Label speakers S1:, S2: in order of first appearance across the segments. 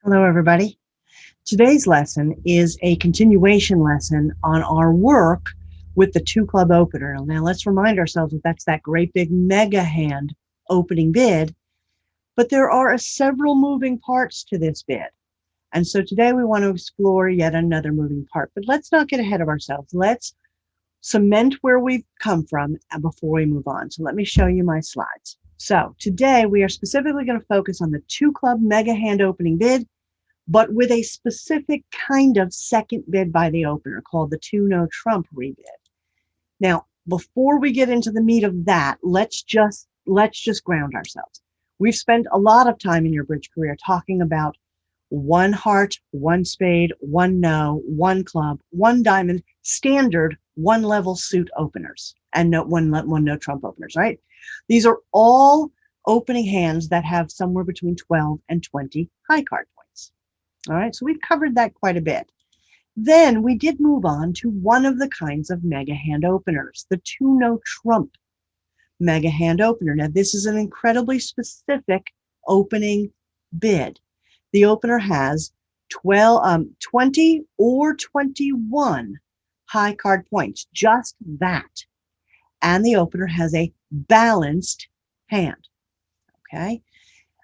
S1: Hello, everybody. Today's lesson is a continuation lesson on our work with the two club opener. Now, let's remind ourselves that that's that great big mega hand opening bid, but there are several moving parts to this bid. And so today we want to explore yet another moving part, but let's not get ahead of ourselves. Let's cement where we've come from before we move on. So let me show you my slides. So today we are specifically going to focus on the two club mega hand opening bid, but with a specific kind of second bid by the opener called the two no trump rebid. Now, before we get into the meat of that, let's just ground ourselves. We've spent a lot of time in your bridge career talking about one heart, one spade, one no, one club, one diamond, standard one level suit openers, and one no trump openers, right? These are all opening hands that have somewhere between 12 and 20 high card points. All right, so we've covered that quite a bit. Then we did move on to one of the kinds of mega hand openers, the two no trump mega hand opener. Now, this is an incredibly specific opening bid. The opener has 20 or 21 high card points, just that. And the opener has a balanced hand, okay?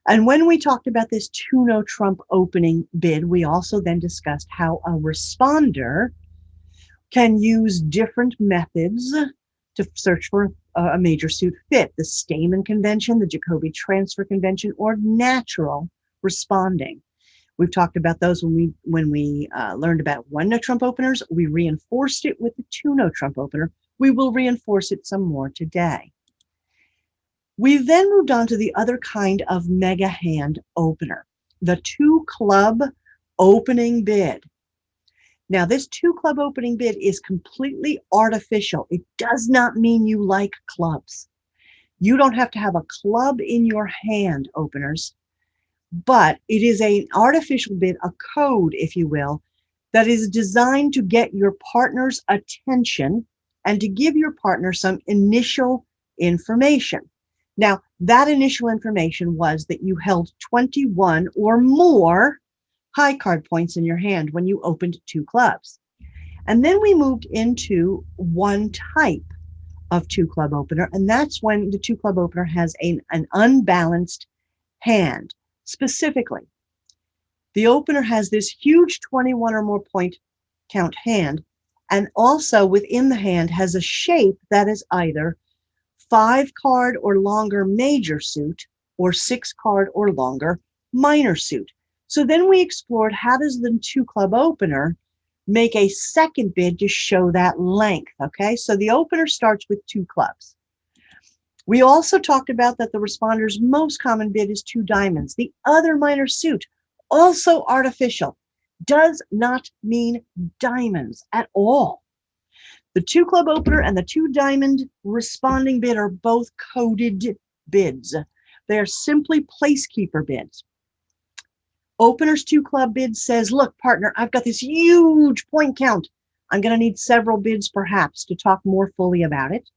S1: And when we talked about this two no trump opening bid, we also then discussed how a responder can use different methods to search for a major suit fit, the Stamen convention, the Jacobi transfer convention, or natural responding. We've talked about those when we learned about one no trump openers. We reinforced it with the two no trump opener. We will reinforce it some more today. We then moved on to the other kind of mega hand opener, the two club opening bid. Now, this two club opening bid is completely artificial. It does not mean you like clubs. You don't have to have a club in your hand, openers, but it is an artificial bid, a code, if you will, that is designed to get your partner's attention and to give your partner some initial information. Now, that initial information was that you held 21 or more high card points in your hand when you opened two clubs. And then we moved into one type of two club opener, and that's when the two club opener has an unbalanced hand. Specifically, the opener has this huge 21 or more point count hand, and also within the hand has a shape that is either 5-card or longer major suit or 6-card or longer minor suit. So then we explored, how does the two club opener make a second bid to show that length? Okay, so the opener starts with two clubs. We also talked about that the responder's most common bid is two diamonds. The other minor suit, also artificial, does not mean diamonds at all. The two club opener and the two diamond responding bid are both coded bids. They are simply placekeeper bids. Opener's two club bid says, look, partner, I've got this huge point count. I'm going to need several bids perhaps to talk more fully about it.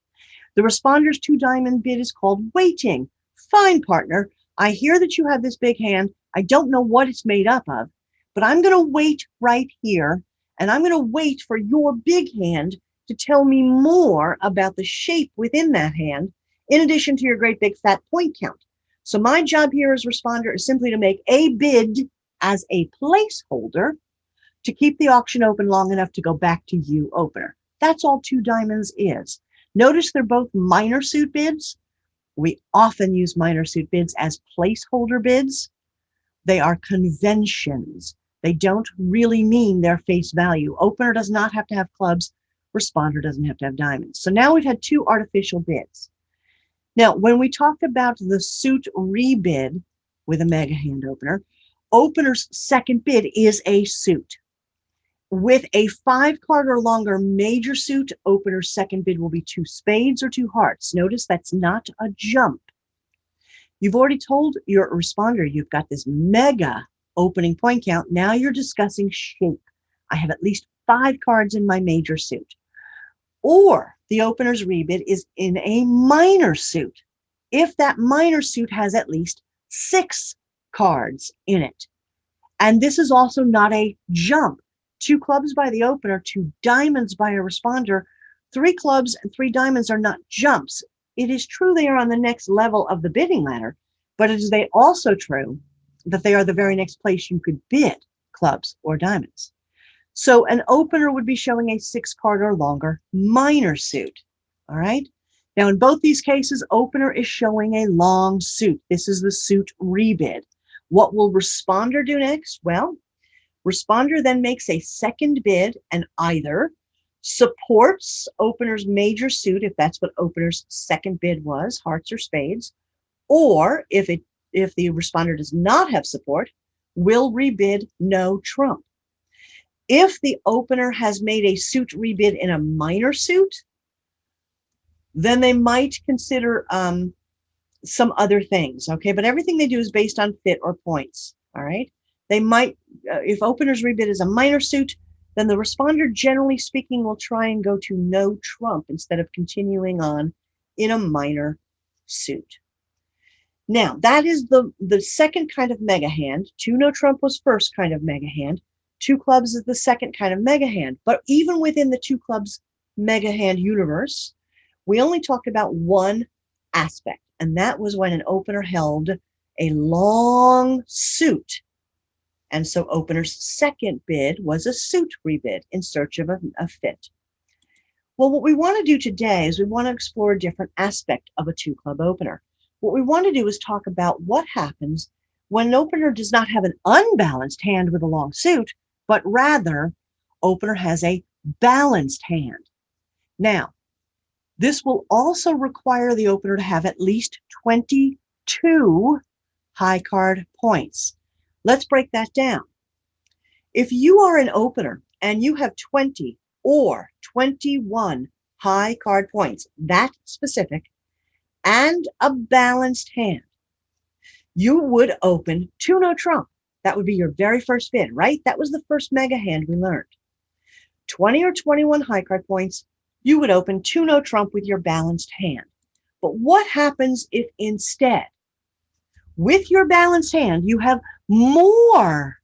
S1: The responder's two diamond bid is called waiting. Fine, partner, I hear that you have this big hand. I don't know what it's made up of, but I'm going to wait right here, and I'm going to wait for your big hand to tell me more about the shape within that hand, in addition to your great big fat point count. So my job here as responder is simply to make a bid as a placeholder to keep the auction open long enough to go back to you, opener. That's all two diamonds is. Notice they're both minor suit bids. We often use minor suit bids as placeholder bids. They are conventions. They don't really mean their face value. Opener does not have to have clubs. Responder doesn't have to have diamonds. So now we've had two artificial bids. Now, when we talk about the suit rebid with a mega hand opener, opener's second bid is a suit. With a 5-card or longer major suit, opener's second bid will be two spades or two hearts. Notice that's not a jump. You've already told your responder you've got this mega opening point count. Now you're discussing shape. I have at least 5 cards in my major suit. Or the opener's rebid is in a minor suit, if that minor suit has at least 6 cards in it. And this is also not a jump. 2 clubs by the opener, 2 diamonds by a responder. 3 clubs and 3 diamonds are not jumps. It is true they are on the next level of the bidding ladder, but it is also true that they are the very next place you could bid clubs or diamonds. So an opener would be showing a 6-card or longer minor suit. All right. Now, in both these cases, opener is showing a long suit. This is the suit rebid. What will responder do next? Well, responder then makes a second bid and either supports opener's major suit, if that's what opener's second bid was, hearts or spades, or if the responder does not have support, will rebid no trump. If the opener has made a suit rebid in a minor suit, then they might consider some other things, okay? But everything they do is based on fit or points, all right? They might, if opener's rebid is a minor suit, then the responder, generally speaking, will try and go to no trump instead of continuing on in a minor suit. Now, that is the second kind of mega hand. 2 no trump was first kind of mega hand. 2 clubs is the second kind of mega hand. But even within the 2 clubs mega hand universe, we only talked about one aspect, and that was when an opener held a long suit. And so opener's second bid was a suit rebid in search of a fit. Well, what we want to do today is we want to explore a different aspect of a 2-club opener. What we want to do is talk about what happens when an opener does not have an unbalanced hand with a long suit, but rather opener has a balanced hand. Now, this will also require the opener to have at least 22 high card points. Let's break that down. If you are an opener and you have 20 or 21 high card points, that specific, and a balanced hand, you would open 2 no trump. That would be your very first bid, right? That was the first mega hand we learned. 20 or 21 high card points, you would open 2 no trump with your balanced hand. But what happens if instead, with your balanced hand, you have more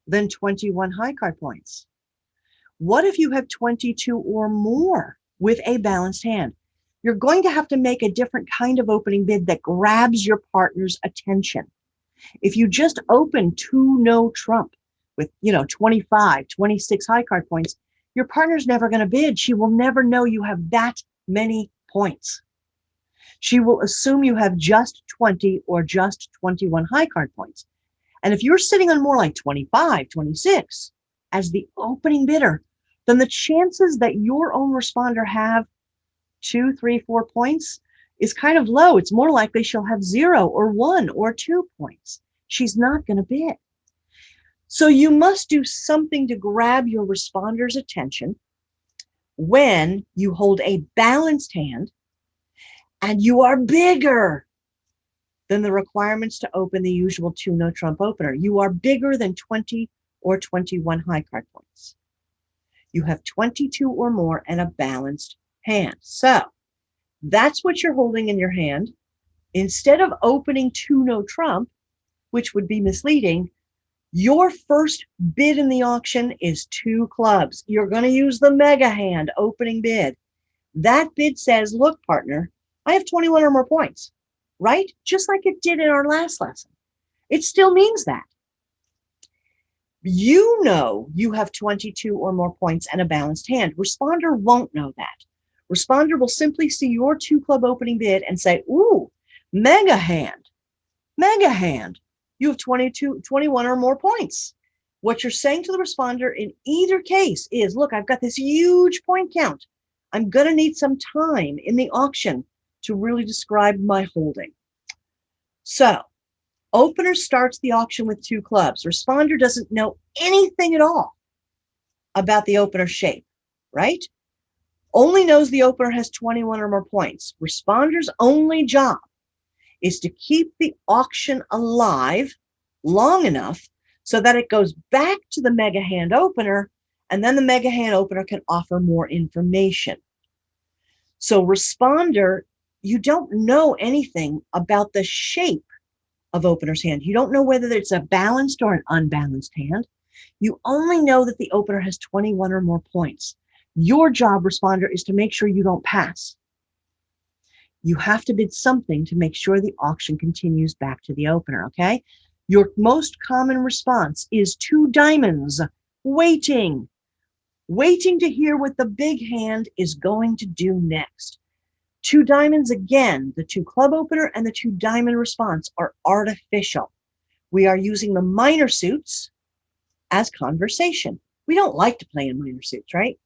S1: than 21 high card points? What if you have 22 or more with a balanced hand? You're going to have to make a different kind of opening bid that grabs your partner's attention. If you just open 2 no trump with, 25, 26 high card points, your partner's never going to bid. She will never know you have that many points. She will assume you have just 20 or just 21 high card points. And if you're sitting on more like 25, 26 as the opening bidder, then the chances that your own responder have 2, 3, 4 points is kind of low. It's more likely she'll have 0 or 1 or 2 points. She's not going to bid. So you must do something to grab your responder's attention when you hold a balanced hand and you are bigger than the requirements to open the usual 2 no trump opener. You are bigger than 20 or 21 high card points. You have 22 or more and a balanced hand. So that's what you're holding in your hand. Instead of opening 2 no trump, which would be misleading, your first bid in the auction is 2 clubs. You're going to use the mega hand opening bid. That bid says, look, partner, I have 21 or more points, right? Just like it did in our last lesson. It still means that. You know you have 22 or more points and a balanced hand. Responder won't know that. Responder will simply see your 2 club opening bid and say, ooh, mega hand, you have 22, 21 or more points. What you're saying to the responder in either case is, look, I've got this huge point count. I'm going to need some time in the auction to really describe my holding. So opener starts the auction with 2 clubs. Responder doesn't know anything at all about the opener shape, right? Only knows the opener has 21 or more points. Responder's only job is to keep the auction alive long enough so that it goes back to the mega hand opener, and then the mega hand opener can offer more information. So responder, you don't know anything about the shape of opener's hand. You don't know whether it's a balanced or an unbalanced hand. You only know that the opener has 21 or more points. Your job, responder, is to make sure you don't pass. You have to bid something to make sure the auction continues back to the opener, okay? Your most common response is 2 diamonds, waiting to hear what the big hand is going to do next. 2 diamonds, again, the 2 club opener and the 2 diamond response are artificial. We are using the minor suits as conversation. We don't like to play in minor suits, right?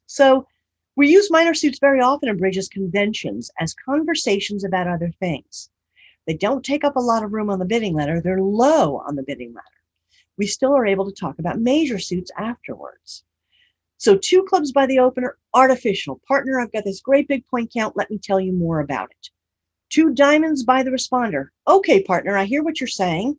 S1: So we use minor suits very often in bridges conventions as conversations about other things. They don't take up a lot of room on the bidding ladder. They're low on the bidding ladder. We still are able to talk about major suits afterwards. So 2 clubs by the opener, artificial. Partner, I've got this great big point count. Let me tell you more about it. 2 diamonds by the responder. Okay, partner, I hear what you're saying.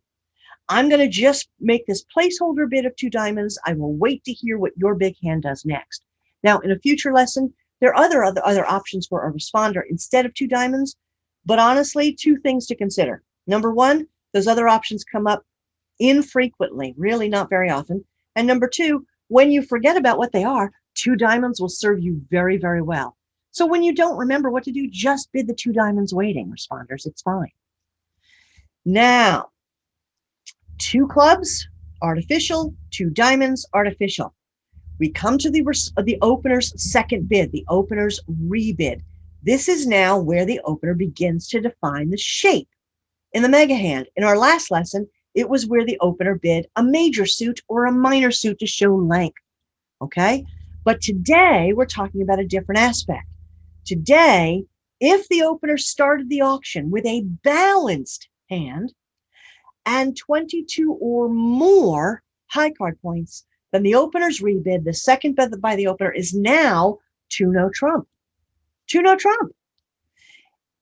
S1: I'm going to just make this placeholder bid of 2 diamonds. I will wait to hear what your big hand does next. Now, in a future lesson, there are other options for a responder instead of 2 diamonds. But honestly, 2 things to consider. Number 1, those other options come up infrequently, really not very often. And number 2, when you forget about what they are, 2 diamonds will serve you very, very well. So when you don't remember what to do, just bid the 2 diamonds waiting, responders. It's fine. Now, 2 clubs, artificial, 2 diamonds, artificial. We come to the opener's second bid, the opener's rebid. This is now where the opener begins to define the shape in the mega hand. In our last lesson, it was where the opener bid a major suit or a minor suit to show length, okay? But today, we're talking about a different aspect. Today, if the opener started the auction with a balanced hand and 22 or more high card points, then the opener's rebid, the second bid by the opener, is now 2 no trump. 2 no trump.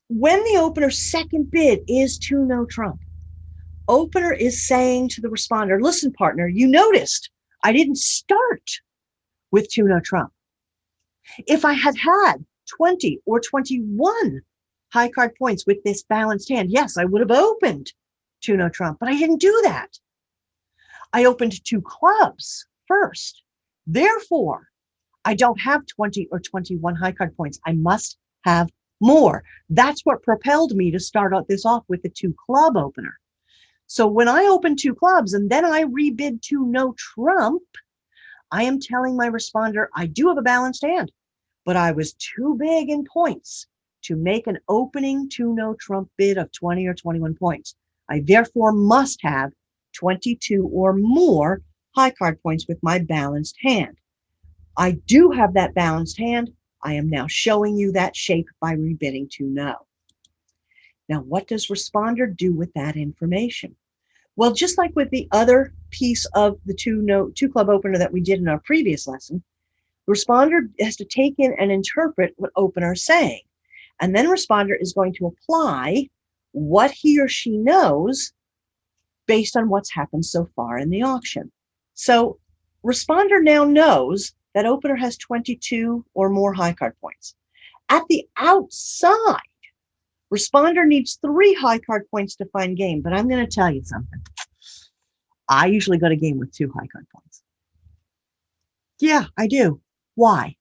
S1: When the opener's second bid is 2 no trump, opener is saying to the responder, listen, partner, you noticed I didn't start with 2 no trump. If I had had 20 or 21 high card points with this balanced hand, yes, I would have opened 2 no trump, but I didn't do that. I opened 2 clubs first. Therefore, I don't have 20 or 21 high card points. I must have more. That's what propelled me to start out this off with the 2 club opener. So when I open 2 clubs and then I rebid 2 no trump, I am telling my responder, I do have a balanced hand, but I was too big in points to make an opening 2 no trump bid of 20 or 21 points. I therefore must have 22 or more high card points with my balanced hand. I do have that balanced hand. I am now showing you that shape by rebidding 2 no. Now, what does responder do with that information? Well, just like with the other piece of the 2 club opener that we did in our previous lesson, responder has to take in and interpret what opener is saying. And then responder is going to apply what he or she knows based on what's happened so far in the auction. So responder now knows that opener has 22 or more high card points. At the outside, responder needs 3 high card points to find game, but I'm going to tell you something. I usually go to game with 2 high card points. Yeah, I do. Why?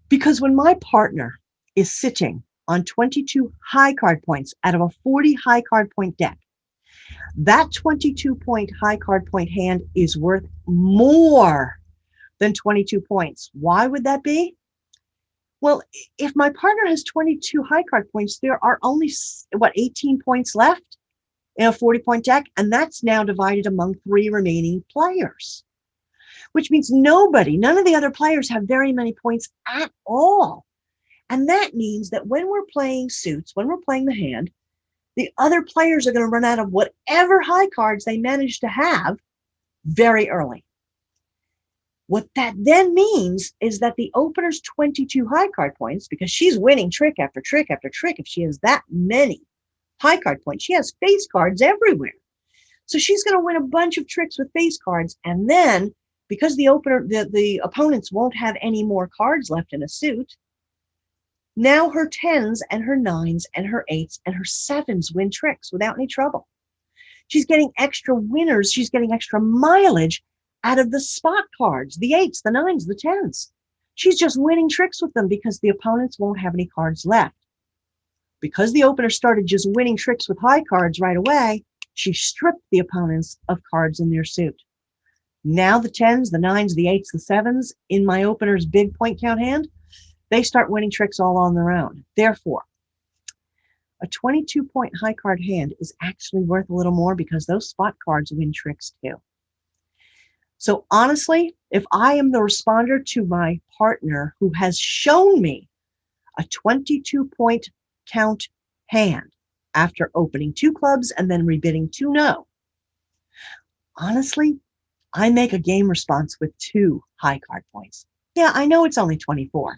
S1: Because when my partner is sitting on 22 high card points out of a 40 high card point deck, that 22-point high card point hand is worth more than 22 points. Why would that be? Well, if my partner has 22 high card points, there are only, 18 points left in a 40-point deck, and that's now divided among 3 remaining players, which means none of the other players have very many points at all. And that means that when we're playing suits, when we're playing the hand, the other players are going to run out of whatever high cards they manage to have very early. What that then means is that the opener's 22 high card points, because she's winning trick after trick after trick, if she has that many high card points, she has face cards everywhere. So she's going to win a bunch of tricks with face cards. And then because the opponents won't have any more cards left in a suit, Now her 10s and her 9s and her 8s and her 7s win tricks without any trouble. She's getting extra winners. She's getting extra mileage out of the spot cards, the 8s, the 9s, the 10s. She's just winning tricks with them because the opponents won't have any cards left. Because the opener started just winning tricks with high cards right away, she stripped the opponents of cards in their suit. Now the 10s, the 9s, the 8s, the 7s in my opener's big point count hand, they start winning tricks all on their own. Therefore, a 22-point high card hand is actually worth a little more because those spot cards win tricks too. So honestly, if I am the responder to my partner who has shown me a 22-point count hand after opening 2 clubs and then rebidding 2 no, honestly, I make a game response with 2 high card points. Yeah, I know it's only 24,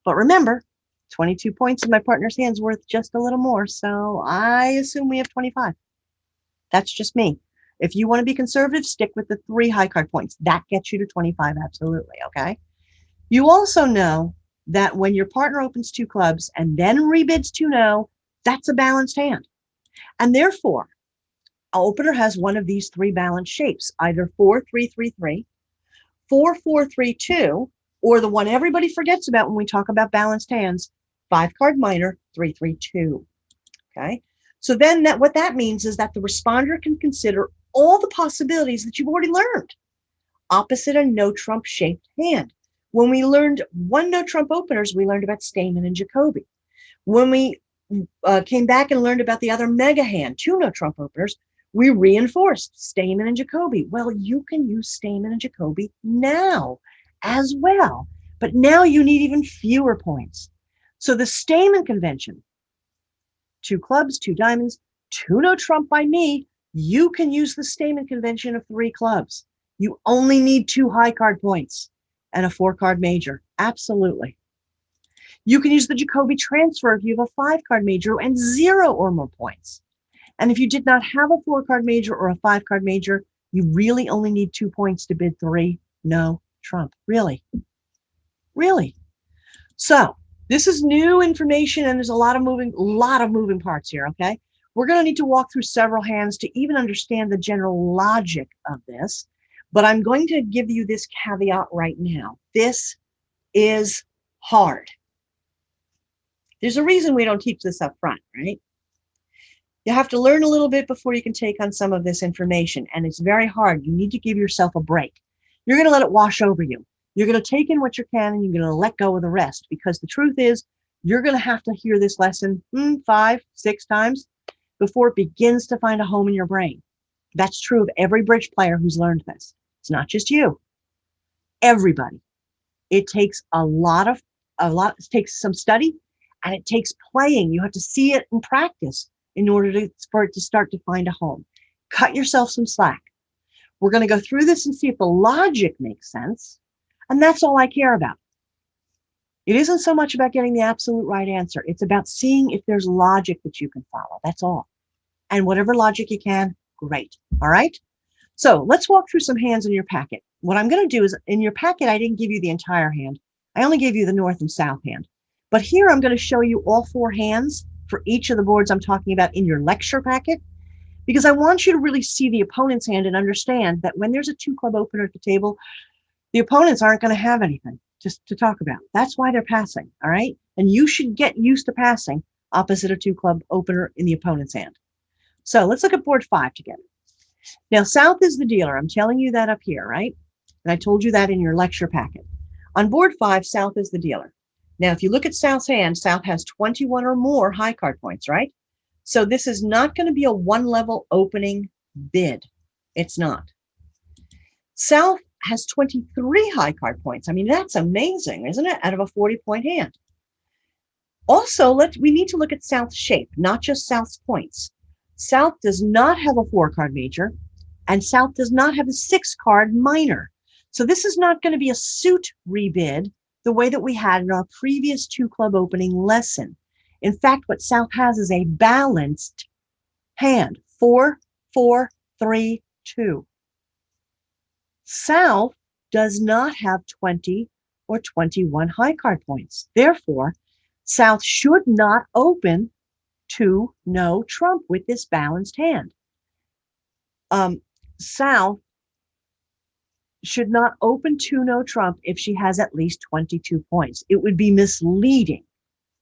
S1: but remember, 22 points in my partner's hand's worth just a little more, so I assume we have 25. That's just me. If you want to be conservative, stick with the 3 high card points. That gets you to 25, absolutely, okay? You also know that when your partner opens 2 clubs and then rebids 2 no, that's a balanced hand. And therefore, an opener has one of these 3 balanced shapes, either 4-3-3-3, 4-4-3-2, or the one everybody forgets about when we talk about balanced hands, 5-card minor, 3-3-2. Okay? So then what that means is that the responder can consider all the possibilities that you've already learned. Opposite a no-trump shaped hand. When we learned 1 no-trump openers, we learned about Stamen and Jacobi. When we came back and learned about the other mega hand, 2 no-trump openers, we reinforced Stamen and Jacobi. Well, you can use Stamen and Jacobi now as well, but now you need even fewer points. So the Stamen convention, 2 clubs, 2 diamonds, 2 no-trump by me, you can use the Stamen convention of 3 clubs. You only need 2 high card points and a 4-card major. Absolutely. You can use the Jacobi transfer if you have a 5-card major and 0 or more points. And if you did not have a 4-card major or a 5-card major, you really only need 2 points to bid 3 no trump. Really. So this is new information and there's a lot of moving parts here, okay? We're going to need to walk through several hands to even understand the general logic of this, but I'm going to give you this caveat right now. This is hard. There's a reason we don't teach this up front, right? You have to learn a little bit before you can take on some of this information, and it's very hard. You need to give yourself a break. You're going to let it wash over you. You're going to take in what you can, and you're going to let go of the rest, because the truth is, you're going to have to hear this lesson 5, 6 times before it begins to find a home in your brain. That's true of every bridge player who's learned this. It's not just you. Everybody. It takes it takes some study, and it takes playing. You have to see it and practice in order for it to start to find a home. Cut yourself some slack. We're going to go through this and see if the logic makes sense. And that's all I care about. It isn't so much about getting the absolute right answer. It's about seeing if there's logic that you can follow. That's all. And whatever logic you can, great. All right? So let's walk through some hands in your packet. What I'm going to do is, in your packet, I didn't give you the entire hand. I only gave you the north and south hand. But here I'm going to show you all 4 hands for each of the boards I'm talking about in your lecture packet, because I want you to really see the opponent's hand and understand that when there's a 2-club opener at the table, the opponents aren't going to have anything just to talk about. That's why they're passing, all right? And you should get used to passing opposite a 2-club opener in the opponent's hand. So let's look at board 5 together. Now, south is the dealer. I'm telling you that up here, right? And I told you that in your lecture packet. On board 5, south is the dealer. Now, if you look at South's hand, South has 21 or more high card points, right? So this is not going to be a 1-level opening bid. It's not. South has 23 high card points. I mean, that's amazing, isn't it? Out of a 40-point hand. Also, we need to look at South's shape, not just South's points. South does not have a 4-card major, and South does not have a 6-card minor. So this is not going to be a suit rebid the way that we had in our previous 2-club opening lesson. In fact, what South has is a balanced hand, 4-4-3-2. South does not have 20 or 21 high card points. Therefore, South should not open to no trump with this balanced hand. South should not open to no trump if she has at least 22 points. It would be misleading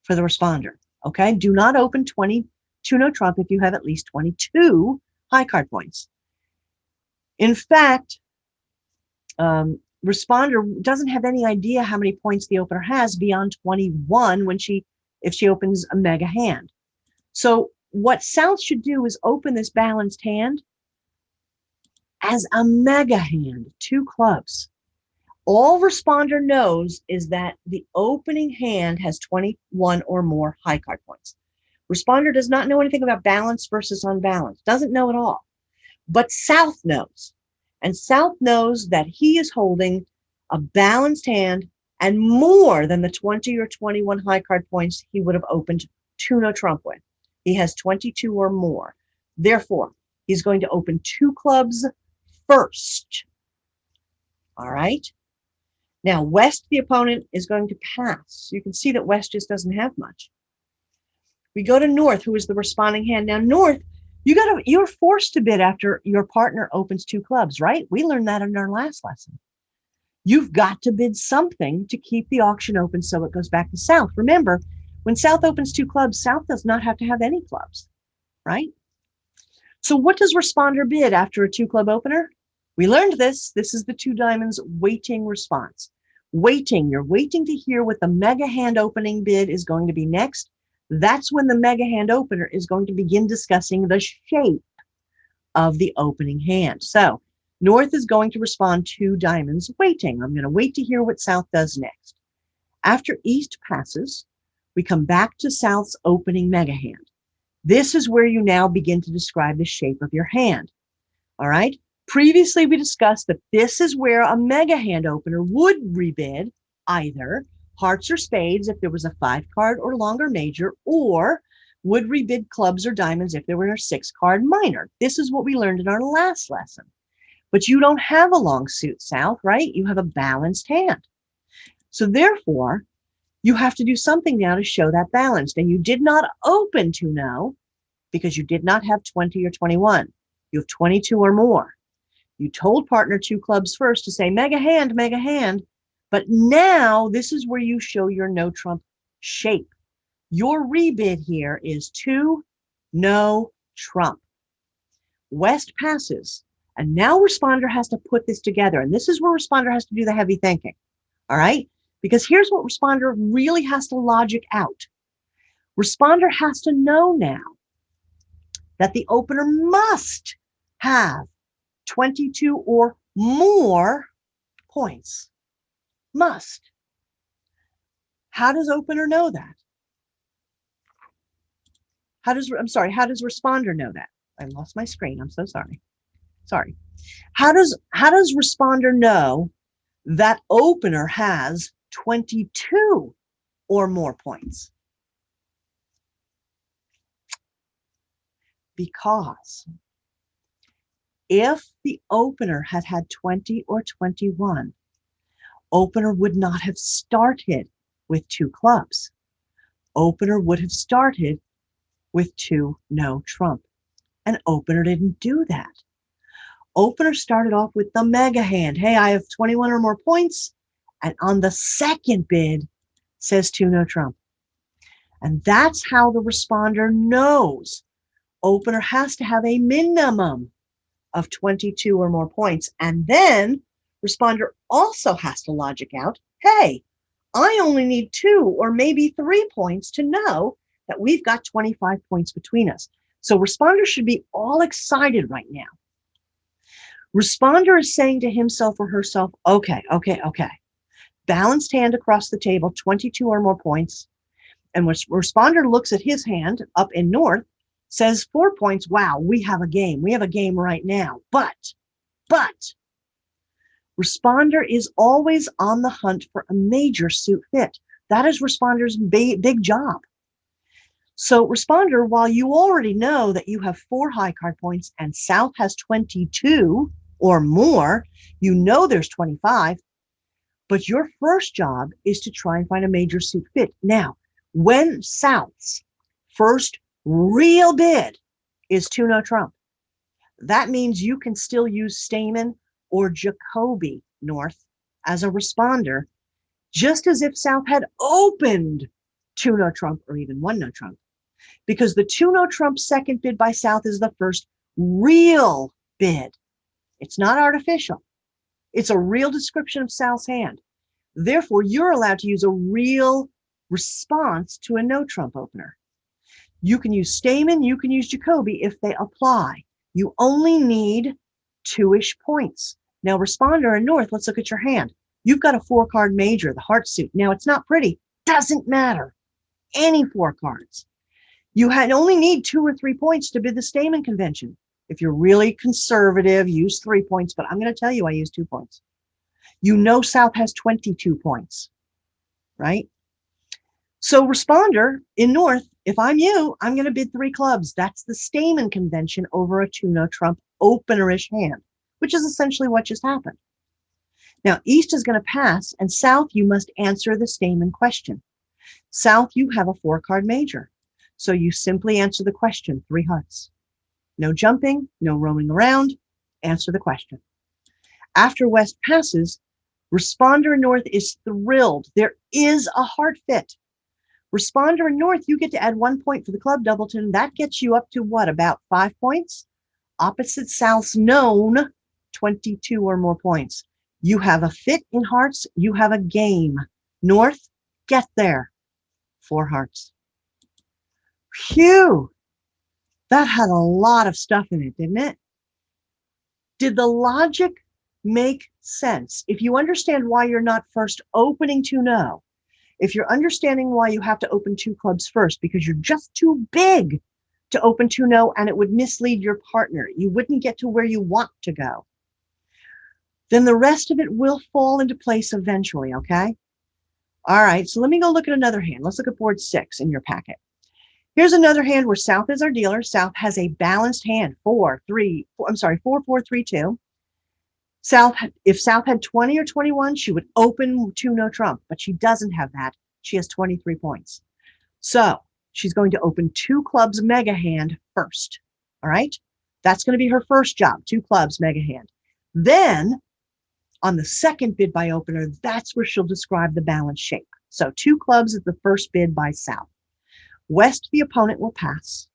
S1: for the responder. Okay, do not open 20 to no trump if you have at least 22 high card points. In fact, responder doesn't have any idea how many points the opener has beyond 21 if she opens a mega hand. So what South should do is open this balanced hand as a mega hand, 2 clubs. All responder knows is that the opening hand has 21 or more high card points. Responder does not know anything about balance versus unbalanced, doesn't know at all. But South knows. And South knows that he is holding a balanced hand and more than the 20 or 21 high card points he would have opened to no trump with. He has 22 or more. Therefore, he's going to open 2 clubs first. All right. Now, West, the opponent, is going to pass. You can see that West just doesn't have much. We go to North, who is the responding hand. Now, North, you're forced to bid after your partner opens 2 clubs, right? We learned that in our last lesson. You've got to bid something to keep the auction open so it goes back to South. Remember, when South opens 2 clubs, South does not have to have any clubs, right? So what does responder bid after a 2 club opener? We learned this. This is the 2 diamonds waiting response. Waiting, you're waiting to hear what the mega hand opening bid is going to be next. That's when the mega hand opener is going to begin discussing the shape of the opening hand. So North is going to respond 2 diamonds waiting. I'm going to wait to hear what South does next. After East passes, we come back to South's opening mega hand. This is where you now begin to describe the shape of your hand. All right. Previously, we discussed that this is where a mega hand opener would rebid either hearts or spades if there was a 5-card or longer major, or would rebid clubs or diamonds if there were a 6-card minor. This is what we learned in our last lesson. But you don't have a long suit, South, right? You have a balanced hand. So therefore, you have to do something now to show that balance. And you did not open to no because you did not have 20 or 21. You have 22 or more. You told partner 2 clubs first to say mega hand, mega hand. But now this is where you show your no trump shape. Your rebid here is 2 no trump. West passes. And now responder has to put this together. And this is where responder has to do the heavy thinking. All right? Because here's what responder really has to logic out. Responder has to know now that the opener must have 22 or more points. Must. How does opener know that? How does responder know that? I lost my screen. I'm so sorry. Sorry. How does responder know that opener has 22 or more points? Because if the opener had had 20 or 21, opener would not have started with 2 clubs. Opener would have started with 2 no trump. And opener didn't do that. Opener started off with the mega hand. Hey, I have 21 or more points. And on the second bid says 2 no trump. And that's how the responder knows opener has to have a minimum of 22 or more points. And then responder also has to logic out, hey, I only need 2 or maybe 3 points to know that we've got 25 points between us. So responder should be all excited right now. Responder is saying to himself or herself, okay. Balanced hand across the table, 22 or more points. And when responder looks at his hand up in North, says 4 points, wow, we have a game. We have a game right now. But responder is always on the hunt for a major suit fit. That is responder's big job. So responder, while you already know that you have 4 high card points and South has 22 or more, you know there's 25, but your first job is to try and find a major suit fit. Now, When South's first real bid is 2-no trump, that means you can still use Stamen or Jacobi North as a responder, just as if South had opened 2-no trump or even 1-no trump, because the 2-no trump second bid by South is the first real bid. It's not artificial. It's a real description of South's hand. Therefore, you're allowed to use a real response to a no trump opener. You can use Stamen, you can use Jacobi if they apply. You only need 2-ish points. Now, responder in North, let's look at your hand. You've got a 4-card major, the heart suit. Now, it's not pretty. Doesn't matter. Any 4 cards. You only need 2 or 3 points to bid the Stamen convention. If you're really conservative, use 3 points, but I'm going to tell you I use 2 points. You know South has 22 points, right? So responder in North, if I'm you, I'm going to bid 3 clubs. That's the Stamen convention over a 2-no trump openerish hand, which is essentially what just happened. Now, East is going to pass, and South, you must answer the Stamen question. South, you have a 4-card major. So you simply answer the question, 3 hearts. No jumping, no roaming around, answer the question. After West passes, responder in North is thrilled. There is a heart fit. Responder in North, you get to add 1 point for the club doubleton. That gets you up to what, about 5 points? Opposite South's known 22 or more points. You have a fit in hearts, you have a game. North, get there. 4 hearts. Phew, that had a lot of stuff in it, didn't it? Did the logic make sense? If you understand why you're not first opening 2-no, if you're understanding why you have to open 2 clubs first, because you're just too big to open 2-no and it would mislead your partner, you wouldn't get to where you want to go, then the rest of it will fall into place eventually, okay? All right, so let me go look at another hand. Let's look at board 6 in your packet. Here's another hand where South is our dealer. South has a balanced hand, 4, 4, 3, 2. South, if South had 20 or 21, she would open 2-no trump, but she doesn't have that. She has 23 points. So she's going to open 2 clubs mega hand first. All right, that's going to be her first job, 2 clubs mega hand. Then on the second bid by opener, that's where she'll describe the balance shape. So 2 clubs is the first bid by South. West, the opponent will pass.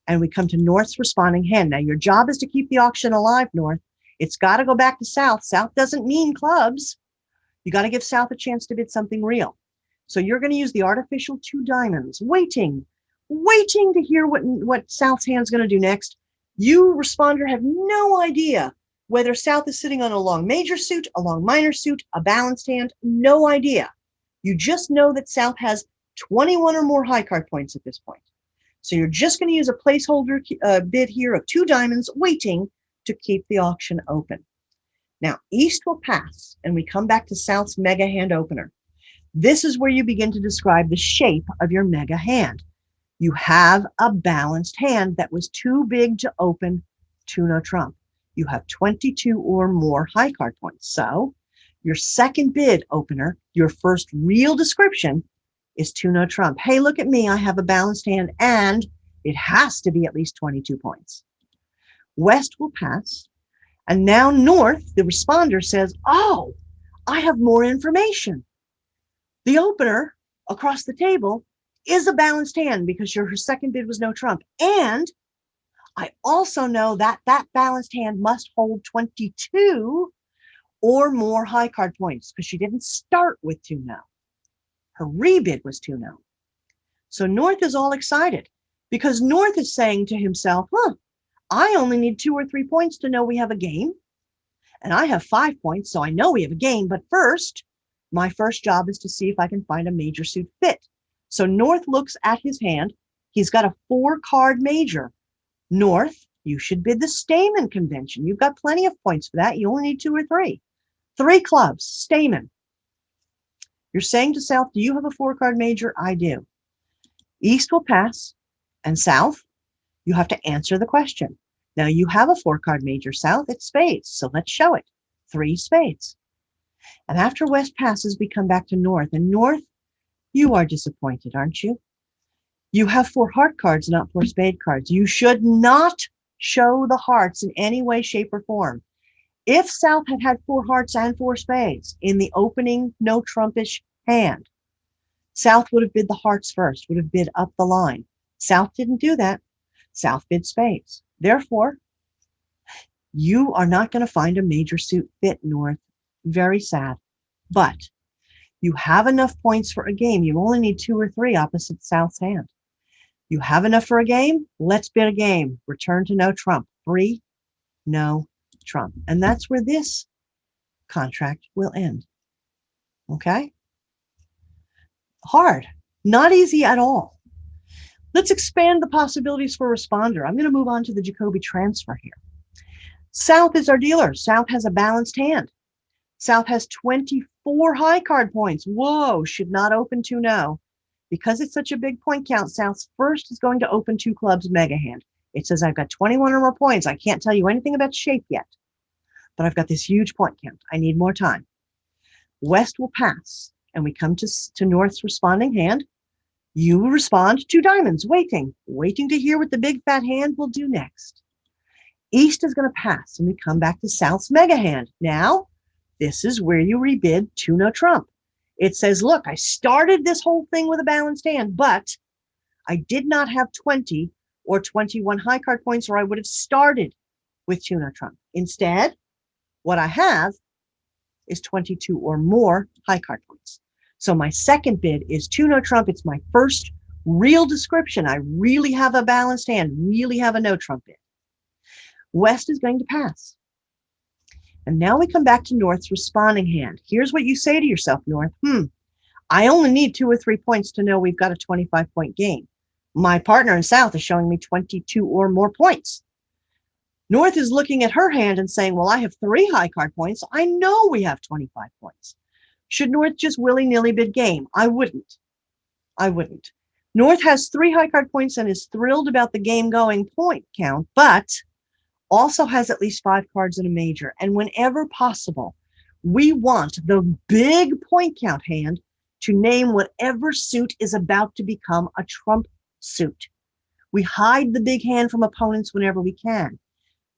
S1: And we come to North's responding hand. Now, your job is to keep the auction alive, North. It's got to go back to South. South doesn't mean clubs. You got to give South a chance to bid something real. So you're going to use the artificial 2 diamonds, waiting to hear what South's hand's going to do next. You, responder, have no idea whether South is sitting on a long major suit, a long minor suit, a balanced hand, no idea. You just know that South has 21 or more high card points at this point. So you're just going to use a placeholder bid here of 2 diamonds, waiting to keep the auction open. Now, East will pass, and we come back to South's mega hand opener. This is where you begin to describe the shape of your mega hand. You have a balanced hand that was too big to open 2-no trump. You have 22 or more high card points. So your second bid opener, your first real description, is 2-no trump. Hey, look at me. I have a balanced hand, and it has to be at least 22 points. West will pass. And now North, the responder, says, oh, I have more information. The opener across the table is a balanced hand because her second bid was no trump. And I also know that that balanced hand must hold 22 or more high card points because she didn't start with 2-no. Her rebid was 2-no. So North is all excited because North is saying to himself, I only need 2 or 3 points to know we have a game. And I have 5 points, so I know we have a game. But first, my first job is to see if I can find a major suit fit. So North looks at his hand. He's got a 4-card major. North, you should bid the Stamen convention. You've got plenty of points for that. You only need 2 or 3. 3 clubs, Stamen. You're saying to South, do you have a 4-card major? I do. East will pass. And South, you have to answer the question. Now you have a 4-card major, South. It's spades. So let's show it. 3 spades. And after West passes, we come back to North. And North, You are disappointed, aren't you? You have 4 heart cards, not 4 spade cards. You should not show the hearts in any way, shape, or form. If South had had 4 hearts and 4 spades in the opening no trumpish hand, South would have bid the hearts first, would have bid up the line. South didn't do that. South bid spades. Therefore, you are not going to find a major suit fit, North. Very sad. But you have enough points for a game. You only need 2 or 3 opposite South's hand. You have enough for a game? Let's bid a game. Return to no trump. 3, no trump. And that's where this contract will end. Okay? Hard. Not easy at all. Let's expand the possibilities for responder. I'm going to move on to the Jacobi transfer here. South is our dealer. South has a balanced hand. South has 24 high card points. Whoa, should not open 2-no. Because it's such a big point count, South's first is going to open 2 clubs mega hand. It says I've got 21 or more points. I can't tell you anything about shape yet, but I've got this huge point count. I need more time. West will pass, and we come to North's responding hand. You will respond 2 diamonds, waiting to hear what the big fat hand will do next. East is going to pass, and we come back to South's mega hand. Now, this is where you rebid 2 no trump. It says, look, I started this whole thing with a balanced hand, but I did not have 20 or 21 high card points, or I would have started with 2 no trump. Instead, what I have is 22 or more high card points. So my second bid is 2 no trump. It's my first real description. I really have a balanced hand, really have a no trump bid. West is going to pass. And now we come back to North's responding hand. Here's what you say to yourself, North. I only need 2 or 3 points to know we've got a 25-point game. My partner in South is showing me 22 or more points. North is looking at her hand and saying, well, I have 3 high card points. I know we have 25 points. Should North just willy-nilly bid game? I wouldn't. North has 3 high card points and is thrilled about the game going point count, but also has at least 5 cards in a major. And whenever possible, we want the big point count hand to name whatever suit is about to become a trump suit. We hide the big hand from opponents whenever we can.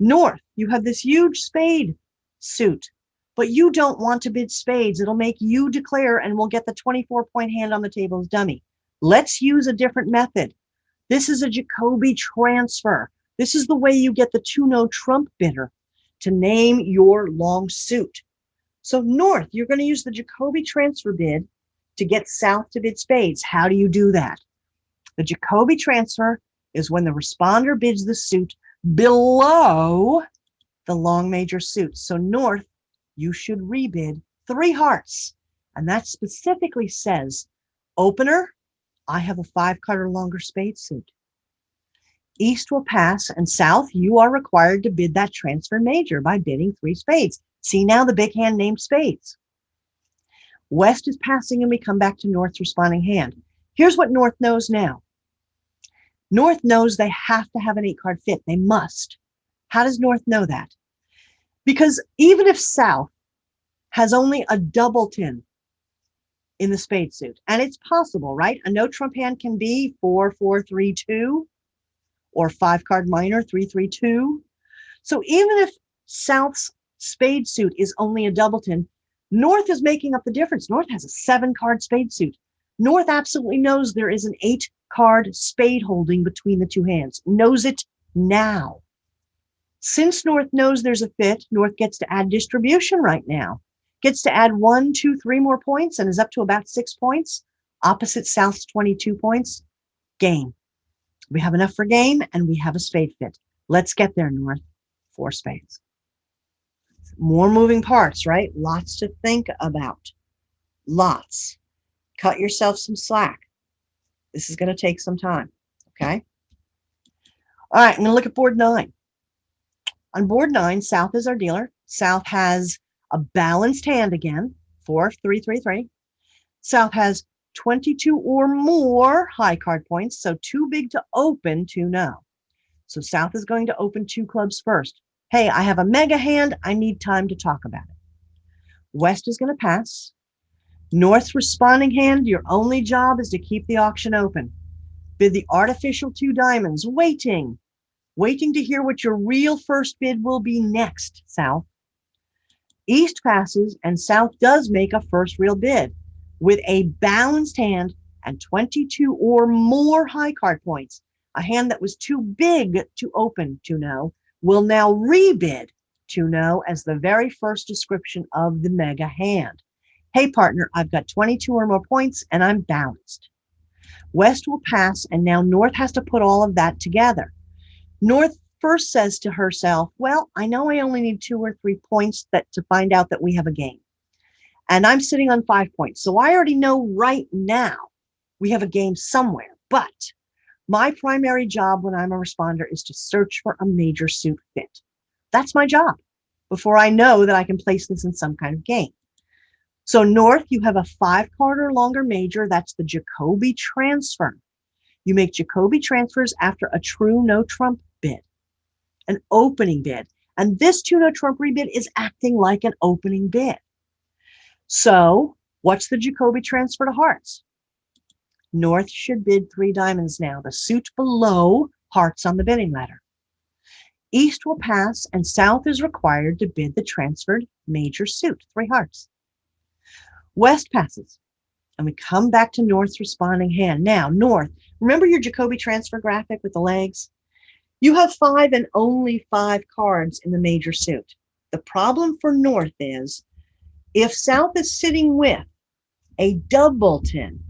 S1: North, you have this huge spade suit, but you don't want to bid spades. It'll make you declare and we'll get the 24-point hand on the table as dummy. Let's use a different method. This is a Jacobi transfer. This is the way you get the 2 no trump bidder to name your long suit. So North, you're going to use the Jacobi transfer bid to get South to bid spades. How do you do that? The Jacobi transfer is when the responder bids the suit below the long major suit. So North, you should rebid 3 hearts. And that specifically says, opener, I have a 5 card or longer spade suit. East will pass, and South, you are required to bid that transfer major by bidding 3 spades. See now the big hand named spades. West is passing, and we come back to North's responding hand. Here's what North knows now. North knows they have to have an 8-card fit. They must. How does North know that? Because even if South has only a doubleton in the spade suit, and it's possible, right? A no trump hand can be 4-4-3-2. Or 5-card minor, 3-3-2. So even if South's spade suit is only a doubleton, North is making up the difference. North has a 7-card spade suit. North absolutely knows there is an 8-card spade holding between the 2 hands. Knows it now. Since North knows there's a fit, North gets to add distribution right now. Gets to add 1, 2, 3 more points and is up to about 6 points. Opposite South's 22 points. Game. We have enough for game, and we have a spade fit. Let's get there, North. 4 spades. More moving parts, right? Lots to think about. Lots. Cut yourself some slack. This is going to take some time, okay? All right, I'm going to look at board 9. On board 9, South is our dealer. South has a balanced hand again, 4-3-3-3. South has 22 or more high card points, so too big to open, 2 no. So South is going to open 2 clubs first. Hey, I have a mega hand. I need time to talk about it. West is going to pass. North's responding hand, your only job is to keep the auction open. Bid the artificial 2 diamonds, waiting to hear what your real first bid will be next, South. East passes, and South does make a first real bid with a balanced hand and 22 or more high card points. A hand that was too big to open to know will now rebid to know as the very first description of the mega hand. Hey, partner, I've got 22 or more points and I'm balanced. West will pass, and now North has to put all of that together. North first says to herself, well, I know I only need 2 or 3 points to find out that we have a game. And I'm sitting on 5 points. So I already know right now we have a game somewhere. But my primary job when I'm a responder is to search for a major suit fit. That's my job before I know that I can place this in some kind of game. So North, you have a 5 card or longer major. That's the Jacobi transfer. You make Jacobi transfers after a true no trump bid, an opening bid. And this 2 no trump rebid is acting like an opening bid. So what's the Jacobi transfer to hearts? North should bid 3 diamonds now, the suit below hearts on the bidding ladder. East will pass, and South is required to bid the transferred major suit, 3 hearts. West passes, and we come back to North's responding hand. Now, North, remember your Jacobi transfer graphic with the legs? You have 5 and only 5 cards in the major suit. The problem for North is if South is sitting with a doubleton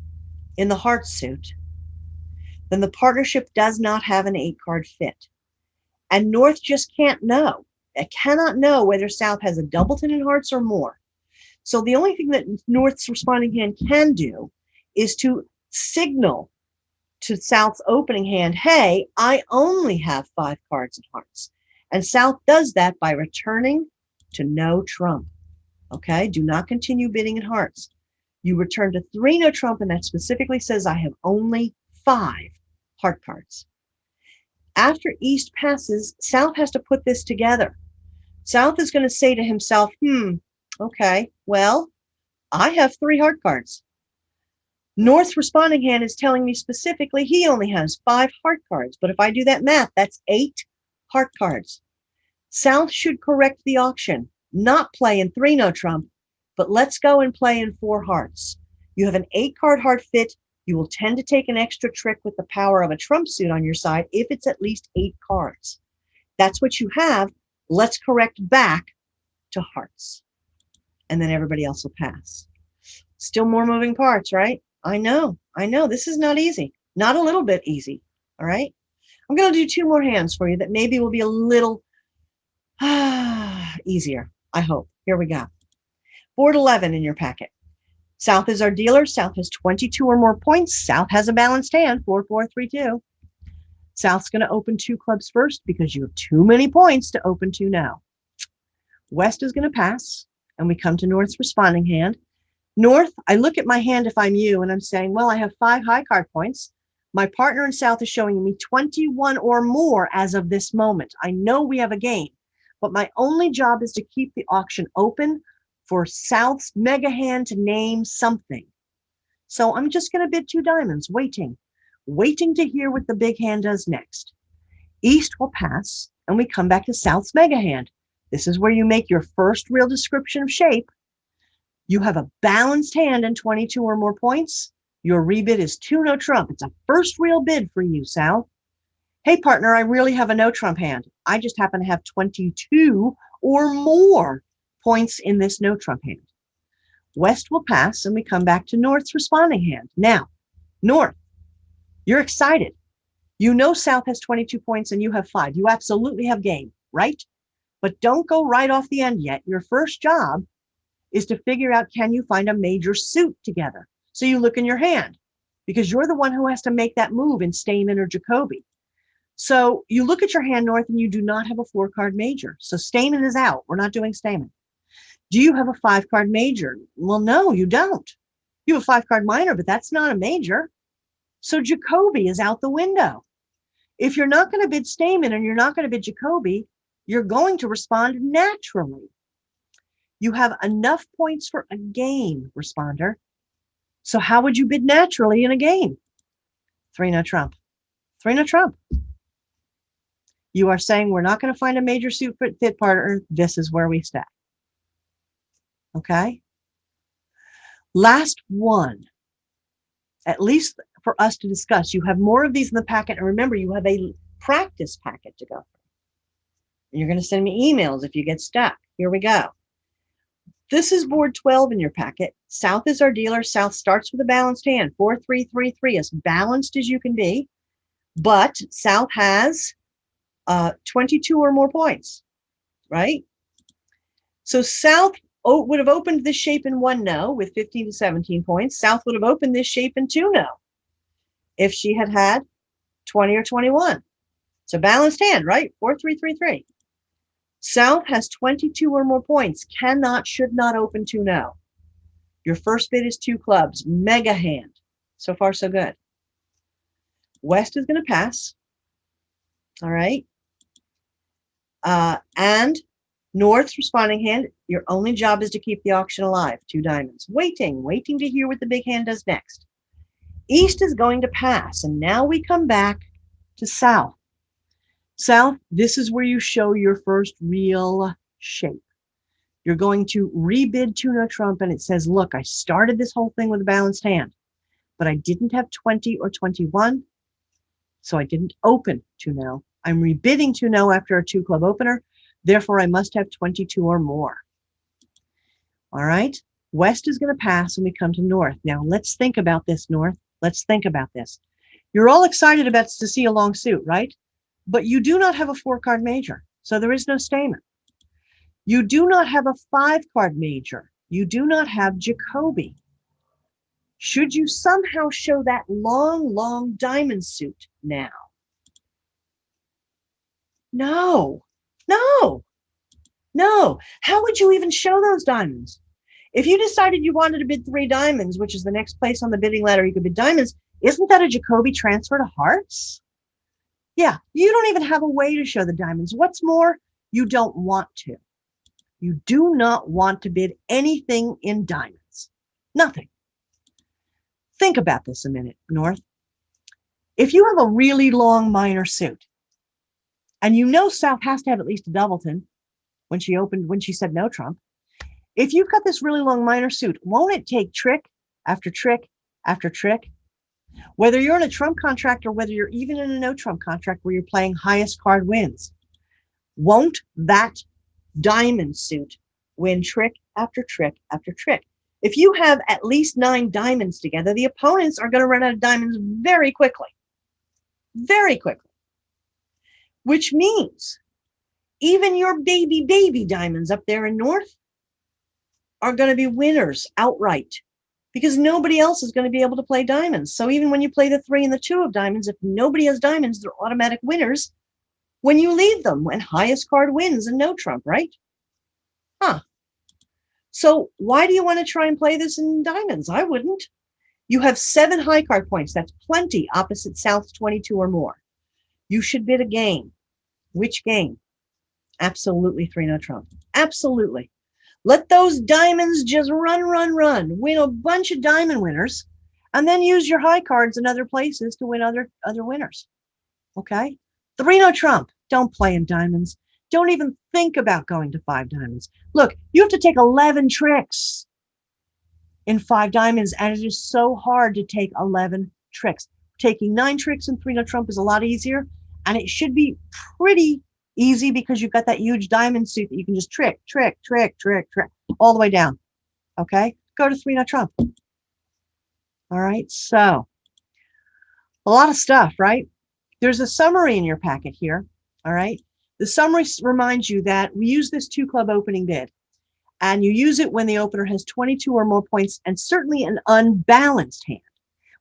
S1: in the heart suit, then the partnership does not have an 8-card fit. And North just can't know. It cannot know whether South has a doubleton in hearts or more. So the only thing that North's responding hand can do is to signal to South's opening hand, hey, I only have 5 cards in hearts. And South does that by returning to no trump. Okay, do not continue bidding in hearts. You return to 3 no trump, and that specifically says I have only 5 heart cards. After East passes, South has to put this together. South is going to say to himself, okay, well, I have 3 heart cards. North's responding hand is telling me specifically he only has 5 heart cards. But if I do that math, that's 8 heart cards. South should correct the auction, not play in 3 no trump, but let's go and play in 4 hearts. You have an 8-card heart fit. You will tend to take an extra trick with the power of a trump suit on your side if it's at least 8 cards. That's what you have. Let's correct back to hearts. And then everybody else will pass. Still more moving parts, right? I know. This is not easy. Not a little bit easy. All right. I'm going to do 2 more hands for you that maybe will be a little easier, I hope. Here we go. Board 11 in your packet. South is our dealer. South has 22 or more points. South has a balanced hand, 4-4-3-2. South's going to open 2 clubs first because you have too many points to open 2 now. West is going to pass, and we come to North's responding hand. North, I look at my hand if I'm you, and I'm saying, well, I have 5 high card points. My partner in South is showing me 21 or more as of this moment. I know we have a game, but my only job is to keep the auction open for South's mega hand to name something. So I'm just going to bid 2 diamonds, waiting to hear what the big hand does next. East will pass, and we come back to South's mega hand. This is where you make your first real description of shape. You have a balanced hand and 22 or more points. Your rebid is 2 no trump. It's a first real bid for you, South. Hey, partner, I really have a no trump hand. I just happen to have 22 or more points in this no trump hand. West will pass, and we come back to North's responding hand. Now, North, you're excited. You know South has 22 points and you have 5. You absolutely have game, right? But don't go right off the end yet. Your first job is to figure out, can you find a major suit together? So you look in your hand because you're the one who has to make that move in Stamen or Jacobi. So you look at your hand, North, and you do not have a 4-card major. So Stamen is out. We're not doing Stamen. Do you have a 5-card major? Well, no, you don't. You have a 5-card minor, but that's not a major. So Jacobi is out the window. If you're not going to bid Stamen and you're not going to bid Jacobi, you're going to respond naturally. You have enough points for a game, responder. So how would you bid naturally in a game? 3-no trump. 3-no trump. You are saying we're not going to find a major suit fit partner. This is where we stay. Okay? Last one, at least for us to discuss. You have more of these in the packet. And remember, you have a practice packet to go through. And you're going to send me emails if you get stuck. Here we go. This is board 12 in your packet. South is our dealer. South starts with a balanced hand, 4-3-3-3, as balanced as you can be. But South has 22 or more points, right? So South would have opened this shape in 1-no with 15 to 17 points. South would have opened this shape in 2-no if she had had 20 or 21. It's a balanced hand, right? 4-3-3-3. South has 22 or more points. Cannot, should not open 2-no. Your first bid is 2 clubs. Mega hand. So far, so good. West is going to pass. All right. And North's responding hand, your only job is to keep the auction alive. 2 diamonds. Waiting to hear what the big hand does next. East is going to pass. And now we come back to South. South, this is where you show your first real shape. You're going to rebid 2-no trump, and it says, look, I started this whole thing with a balanced hand, but I didn't have 20 or 21, so I didn't open 2-no. I'm rebidding 2-no after a 2-club opener, therefore I must have 22 or more. All right, West is going to pass, and we come to North. Now, let's think about this, North. Let's think about this. You're all excited about to see a long suit, right? But you do not have a 4-card major, so there is no Stamen. You do not have a 5-card major. You do not have Jacobi. Should you somehow show that long, long diamond suit now? No, no, no. How would you even show those diamonds? If you decided you wanted to bid 3 diamonds, which is the next place on the bidding ladder, you could bid diamonds, isn't that a Jacobi transfer to hearts? Yeah, you don't even have a way to show the diamonds. What's more, you don't want to. You do not want to bid anything in diamonds. Nothing. Think about this a minute, North. If you have a really long minor suit, and you know South has to have at least a doubleton when she said no trump, if you've got this really long minor suit, won't it take trick after trick after trick? Whether you're in a trump contract or whether you're even in a no trump contract where you're playing highest card wins, won't that diamond suit win trick after trick after trick? If you have at least 9 diamonds together, the opponents are going to run out of diamonds very quickly. Very quickly. Which means even your baby diamonds up there in North are going to be winners outright, because nobody else is going to be able to play diamonds. So even when you play the 3 and the 2 of diamonds, if nobody has diamonds, they're automatic winners when you leave them, when highest card wins and no trump, right? Huh. So why do you want to try and play this in diamonds? I wouldn't. You have 7 high card points. That's plenty opposite South's 22 or more. You should bid a game. Which game? Absolutely 3-no trump. Absolutely. Let those diamonds just run. Win a bunch of diamond winners, and then use your high cards in other places to win other winners. Okay? 3-no trump. Don't play in diamonds. Don't even think about going to 5 diamonds. Look, you have to take 11 tricks in 5 diamonds, and it is so hard to take 11 tricks. Taking 9 tricks in 3-no trump is a lot easier, and it should be pretty easy because you've got that huge diamond suit that you can just trick all the way down. Okay? Go to 3-no trump. All right, so a lot of stuff, right? There's a summary in your packet here. All right. The summary reminds you that we use this 2-club opening bid, and you use it when the opener has 22 or more points and certainly an unbalanced hand.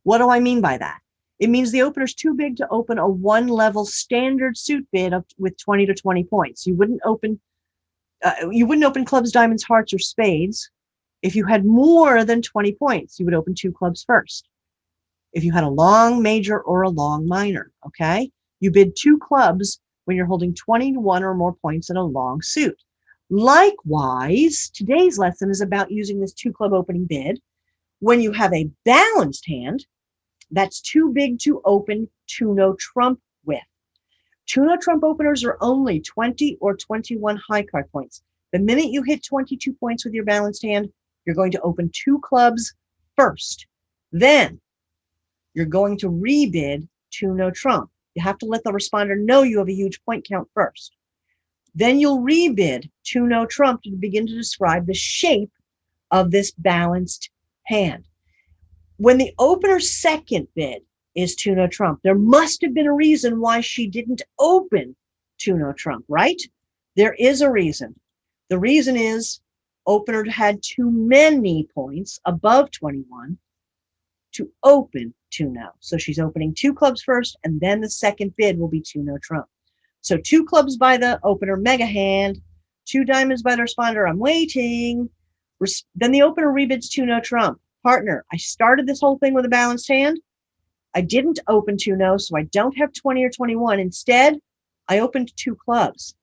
S1: What do I mean by that? It means the opener's too big to open a 1-level standard suit bid with 20 to 20 points. You wouldn't open clubs, diamonds, hearts, or spades. If you had more than 20 points, you would open 2 clubs first. If you had a long major or a long minor, okay? You bid 2 clubs when you're holding 21 or more points in a long suit. Likewise, today's lesson is about using this 2-club opening bid When you have a balanced hand, that's too big to open two-no trump with. Two-no trump openers are only 20 or 21 high card points. The minute you hit 22 points with your balanced hand, you're going to open 2 clubs first. Then you're going to rebid two-no trump. You have to let the responder know you have a huge point count first. Then you'll rebid two-no trump to begin to describe the shape of this balanced hand. When the opener's second bid is two-no trump, there must have been a reason why she didn't open two-no trump, right? There is a reason. The reason is opener had too many points above 21 to open two-no. So she's opening 2 clubs first, and then the second bid will be two-no trump. So 2 clubs by the opener, mega hand, 2 diamonds by the responder, I'm waiting. Then the opener rebids two-no trump. Partner, I started this whole thing with a balanced hand. I didn't open two-no, so I don't have 20 or 21. Instead, I opened 2 clubs.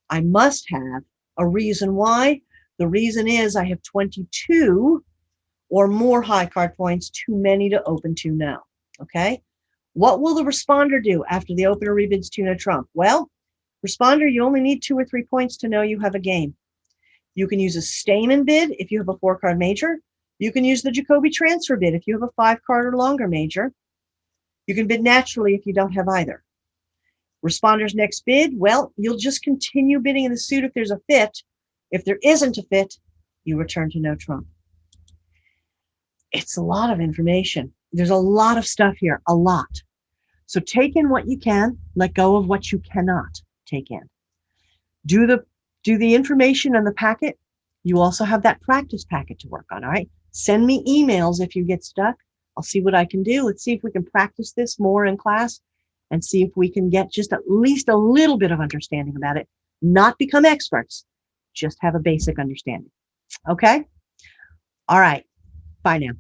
S1: I must have a reason why. The reason is I have 22 or more high card points, too many to open two-no. Okay? What will the responder do after the opener rebids two-no trump? Well, responder, you only need 2 or 3 points to know you have a game. You can use a Stamen bid if you have a 4-card major. You can use the Jacobi transfer bid if you have a 5-card or longer major. You can bid naturally if you don't have either. Responder's next bid, well, you'll just continue bidding in the suit if there's a fit. If there isn't a fit, you return to no trump. It's a lot of information. There's a lot of stuff here, a lot. So take in what you can, let go of what you cannot take in. Do the information in the packet. You also have that practice packet to work on, all right? Send me emails if you get stuck. I'll see what I can do. Let's see if we can practice this more in class and see if we can get just at least a little bit of understanding about it. Not become experts, just have a basic understanding. Okay? All right. Bye now.